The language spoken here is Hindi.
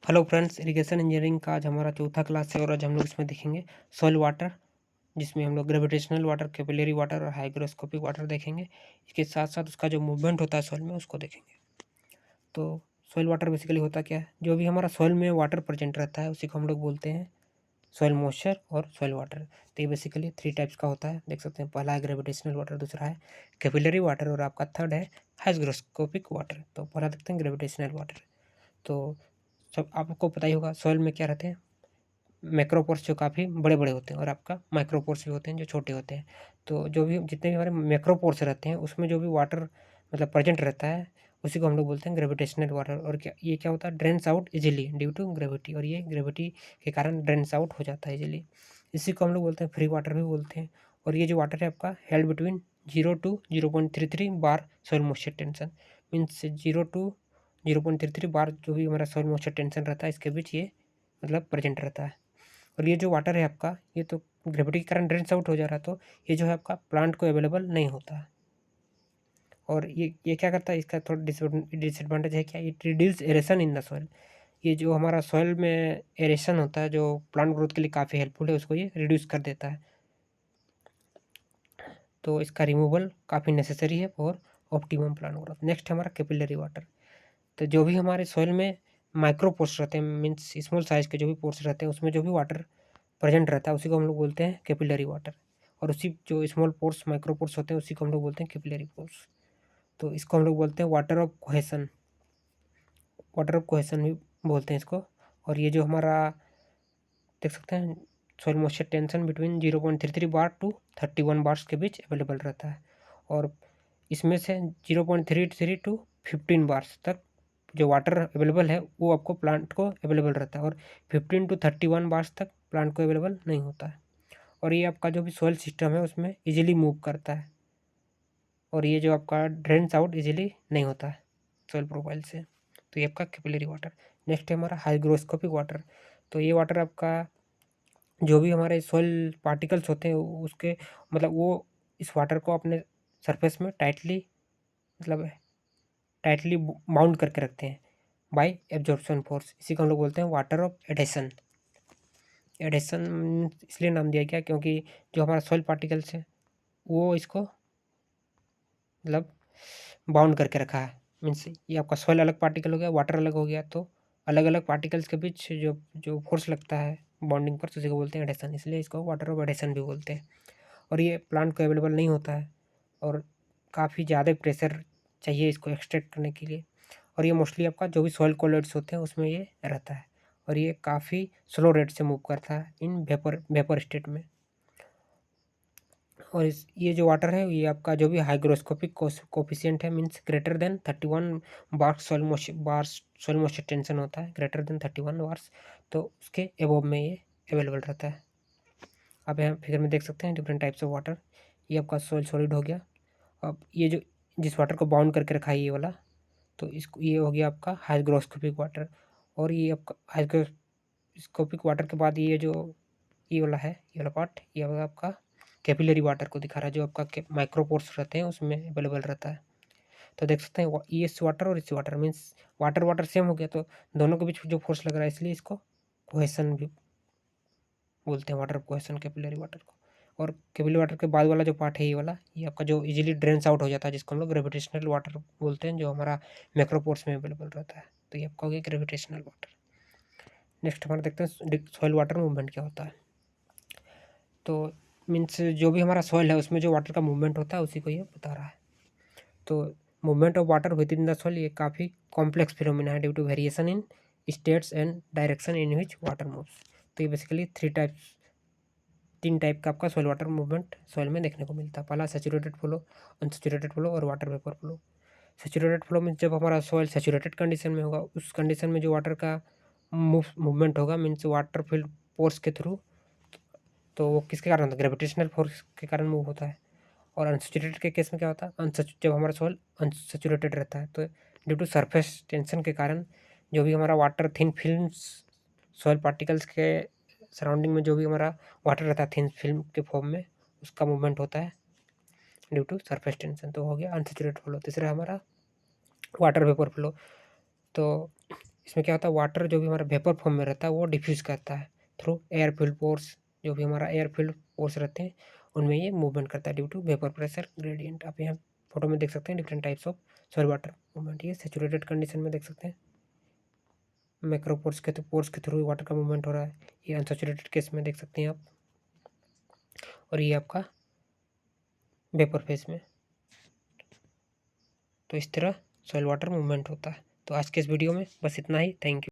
हेलो फ्रेंड्स, इरिगेशन इंजीनियरिंग का आज हमारा चौथा क्लास है और आज हम लोग इसमें देखेंगे सॉइल वाटर, जिसमें हम लोग ग्रेविटेशनल वाटर, कैपिलरी वाटर और हाइग्रोस्कोपिक वाटर देखेंगे। इसके साथ साथ उसका जो मूवमेंट होता है सॉइल में उसको देखेंगे। तो सॉइल वाटर बेसिकली होता क्या है? जो भी हमारा सॉइल में वाटर प्रेजेंट रहता है उसी को हम लोग बोलते हैं सॉइल मॉइस्चर और सॉइल वाटर। तो ये बेसिकली थ्री टाइप्स का होता है, देख सकते हैं। पहला है ग्रेविटेशनल वाटर, दूसरा है कैपिलरी वाटर और आपका थर्ड है हाइग्रोस्कोपिक वाटर। तो पहला देखते हैं ग्रेविटेशनल वाटर। तो सब आपको पता ही होगा सॉइल में क्या रहते हैं, मैक्रोपोर्स जो काफ़ी बड़े-बड़े होते हैं और आपका माइक्रोपोर्स भी होते हैं जो छोटे होते हैं। तो जो भी जितने भी हमारे मैक्रोपोर्स रहते हैं उसमें जो भी वाटर मतलब प्रेजेंट रहता है उसी को हम लोग बोलते हैं ग्रेविटेशनल वाटर। और क्या होता है, drains out easily due to gravity, और ये ग्रेविटी के कारण ड्रेन्स आउट हो जाता है इजीली। इसी को हम लोग बोलते हैं फ्री वाटर भी बोलते हैं। और ये जो वाटर है आपका held between 0 to 0.33 bar soil moisture tension, means 0 to 0.33 bar जो भी हमारा सॉइल मॉइस्चर टेंशन रहता है इसके बीच ये मतलब प्रेजेंट रहता है। और ये जो वाटर है आपका, ये तो ग्रेविटी के कारण ड्रेन्स आउट हो जा रहा है, तो ये जो है आपका प्लांट को अवेलेबल नहीं होता है। और ये क्या करता है, इसका थोड़ा डिसएडवांटेज है क्या, it reduce aeration in the soil. ये जो हमारा सॉइल में एरेशन होता है जो प्लांट ग्रोथ के लिए काफ़ी हेल्पफुल है, उसको ये रिड्यूस कर देता है। तो इसका रिमूवल काफ़ी नेसेसरी है for optimum plant growth. Next है हमारा कैपिलरी वाटर। तो जो भी हमारे सॉइल में माइक्रो पोर्स रहते हैं, मीन्स स्मॉल साइज़ के जो भी पोर्स रहते हैं उसमें जो भी वाटर प्रेजेंट रहता है उसी को हम लोग बोलते हैं कैपिलरी वाटर। और उसी जो स्मॉल पोर्स माइक्रो पोर्स होते हैं उसी को हम लोग बोलते हैं कैपिलरी पोर्स। तो इसको हम लोग बोलते हैं water of cohesion, water of cohesion भी बोलते हैं इसको। और ये जो हमारा देख सकते हैं soil moisture tension between 0.33 bar to 31 bars के बीच अवेलेबल रहता है। और इसमें से 0.33 टू 15 बार्स तक जो वाटर अवेलेबल है वो आपको प्लांट को अवेलेबल रहता है, और 15 टू 31 बार्स तक प्लांट को अवेलेबल नहीं होता है। और ये आपका जो भी सॉइल सिस्टम है उसमें इजीली मूव करता है, और ये जो आपका ड्रेन्स आउट इजीली नहीं होता है सॉइल प्रोफाइल से। तो ये आपका कैपिलरी वाटर। नेक्स्ट है हमारा हाइग्रोस्कोपिक वाटर। तो ये वाटर आपका जो भी हमारे सॉइल पार्टिकल्स होते हैं उसके मतलब वो इस वाटर को अपने सरफेस में मतलब टाइटली बाउंड करके रखते हैं बाय एब्जॉर्प्शन फोर्स। इसी को हम लोग बोलते हैं वाटर ऑफ एडेशन। एडेशन इसलिए नाम दिया गया क्योंकि जो हमारा सॉइल पार्टिकल्स है वो इसको मतलब बाउंड करके रखा है। मीन्स ये आपका सॉइल अलग पार्टिकल हो गया, वाटर अलग हो गया, तो अलग अलग पार्टिकल्स के बीच जो जो फोर्स लगता है बॉन्डिंग पर, तो उसी को बोलते हैं एडेशन, इसलिए इसको वाटर ऑफ एडेशन भी बोलते हैं। और ये प्लांट को अवेलेबल नहीं होता है और काफ़ी ज़्यादा प्रेशर चाहिए इसको एक्सट्रैक्ट करने के लिए। और ये मोस्टली आपका जो भी सॉइल कॉलोइड्स होते हैं उसमें ये रहता है, और ये काफ़ी स्लो रेट से मूव करता है इन वेपर वेपर स्टेट में। और इस ये जो वाटर है ये आपका जो भी हाइग्रोस्कोपिक कोफिशिएंट है, means greater than 31 bars soil moisture tension होता है ग्रेटर देन 31 बार्स, तो उसके एबव में ये अवेलेबल रहता है। आप यहाँ फिगर में देख सकते हैं डिफरेंट टाइप्स ऑफ वाटर। ये आपका सॉइल सॉलिड हो गया। अब ये जो जिस वाटर को बाउंड करके रखा है ये वाला, तो इसको ये हो गया आपका हाइग्रोस्कोपिक वाटर। और ये आपका हाइग्रोस्कोपिक वाटर के बाद ये वाला पार्ट ये होगा आपका कैपिलरी वाटर को दिखा रहा है, जो आपका माइक्रोपोर्स रहते हैं उसमें अवेलेबल रहता है। तो देख सकते हैं ये इस वाटर और इस water means water water same हो गया, तो दोनों के बीच जो फोर्स लग रहा है इसलिए इसको कोहेसन भी बोलते हैं, वाटर कोहेसन कैपिलरी वाटर को। और कैपिलरी वाटर के बाद वाला जो पार्ट है ये वाला, ये आपका जो इजीली ड्रेन्स आउट हो जाता है जिसको हम लोग ग्रेविटेशनल वाटर बोलते हैं, जो हमारा मैक्रोपोर्स में अवेलेबल रहता है। तो ये आपका हो गया ग्रेविटेशनल वाटर। नेक्स्ट हमारा देखते हैं सॉइल वाटर मूवमेंट क्या होता है। तो मीन्स जो भी हमारा सॉइल है उसमें जो वाटर का मूवमेंट होता है उसी को ये बता रहा है। तो movement of water within the soil ये काफ़ी कॉम्प्लेक्स फिनोमिना है due to variation in states and direction in which water moves. तो ये बेसिकली तीन टाइप का आपका सॉइल वाटर मूवमेंट सॉइल में देखने को मिलता है। पहला सैचुरेटेड फ्लो, अनसैचुरेटेड फ्लो और water vapour flow. Saturated flow में जब हमारा सॉइल सैचुरेटेड कंडीशन में होगा उस कंडीशन में जो वाटर का मूवमेंट होगा मीन्स वाटर फील्ड फोर्स के थ्रू, तो वो किसके कारण होता है, ग्रेविटेशनल फोर्स के कारण मूव होता है। और अनसैचुरेटेड के केस में क्या होता है, जब हमारा सॉइल अनसैचुरेटेड रहता है तो ड्यू टू सरफेस टेंशन के कारण जो भी हमारा water thin film soil particles के सराउंडिंग में जो भी हमारा वाटर रहता है थिन फिल्म के फॉर्म में, उसका मूवमेंट होता है ड्यू टू सरफेस टेंशन। तो हो गया अनसैचुरेटेड फ्लो। तीसरा हमारा वाटर वेपर फ्लो। तो इसमें क्या होता है, वाटर जो भी हमारा वेपर फॉर्म में रहता है वो डिफ्यूज़ करता है थ्रू एयर फिल्ड पोर्स। जो भी हमारा एयर फिल्ड पोर्स रहते हैं उनमें ये मूवमेंट करता है due to vapour pressure gradient. आप यहाँ फोटो में देख सकते हैं different types of soil water movement. ये सैचुरेटेड कंडीशन में देख सकते हैं मैक्रो पोर्स के थ्रू वाटर का मूवमेंट हो रहा है। ये अनसैचुरेटेड केस में देख सकते हैं आप, और ये आपका वेपर फेज में। तो इस तरह सॉइल वाटर मूवमेंट होता है। तो आज के इस वीडियो में बस इतना ही। Thank you.